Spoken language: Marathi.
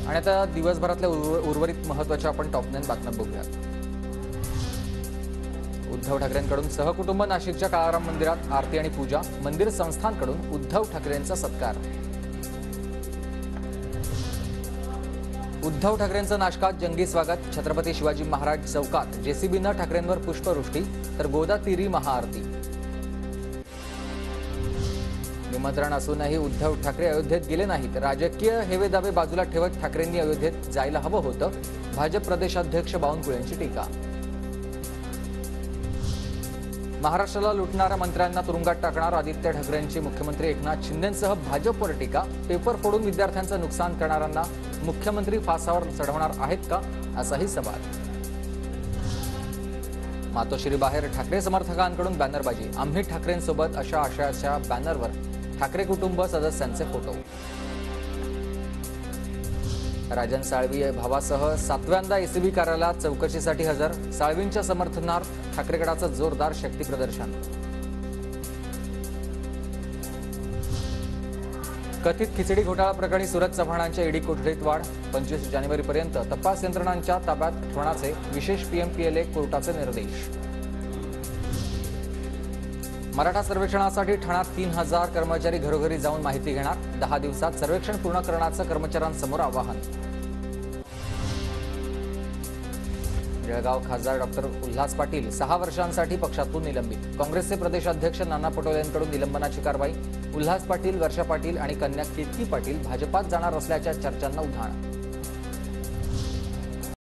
आणि आता दिवसभरातल्या उर्वरित महत्त्वाच्या आपण टॉप 9 बातम्या बघूया। उद्धव ठाकरेंकडून सहकुटुंब नाशिकच्या काळाराम मंदिरात आरती आणि पूजा। मंदिर संस्थांकडून उद्धव ठाकरेंचा सत्कार। उद्धव ठाकरेंचं नाशकात जंगी स्वागत। छत्रपती शिवाजी महाराज चौकात जेसीबीनं ठाकरेंवर पुष्पवृष्टी तर गोदा तीरी महाआरती। निमंत्रण असूनही उद्धव ठाकरे अयोध्येत गेले नाहीत। राजकीय हेवेदावे बाजूला ठेवत ठाकरेंनी अयोध्येत जायला हवं होतं। भाजप प्रदेशाध्यक्ष बावनकुळे यांची टीका। महाराष्ट्राला लुटणाऱ्या मंत्र्यांना तुरुंगात टाकणार। आदित्य ठाकरेंची मुख्यमंत्री एकनाथ शिंदेंसह भाजपवर टीका। पेपर फोडून विद्यार्थ्यांचं नुकसान करणाऱ्यांना मुख्यमंत्री फासावर चढवणार आहेत का, असाही सवाल। मातोश्री बाहेर ठाकरे समर्थकांकडून बॅनरबाजी। आम्ही ठाकरेंसोबत अशा आशयाच्या बॅनरवर ठाकरे कुटुंब सदस्यांचे फोटो। राजन साळवी भावासह 7व्यांदा एसीबी कार्यालयात चौकशीसाठी हजर। साळवींच्या समर्थनार्थ ठाकरे गटाचं जोरदार शक्ती प्रदर्शन। कथित खिचडी घोटाळा प्रकरणी सूरज चव्हाणांच्या ईडी कोठडीत वाढ। 25 जानेवारीपर्यंत तपास यंत्रणांच्या ताब्यात ठेवण्याचे विशेष पीएमपीएलए कोर्टाचे निर्देश। मराठा सर्वेक्षणासाठी ठाण्यात 3000 कर्मचारी घरोघरी जाऊन माहिती घेणार। 10 दिवसात सर्वेक्षण पूर्ण करण्याचं कर्मचाऱ्यांसमोर आवाहन। जळगाव खासदार डॉक्टर उल्हास पाटील 6 वर्षांसाठी पक्षातून निलंबित। काँग्रेसचे प्रदेशाध्यक्ष नाना पटोलेंकडून निलंबनाची कारवाई। उल्हास पाटील, वर्षा पाटील आणि कन्या कीर्ती पाटील भाजपात जाणार असल्याच्या चर्चांना उधाण।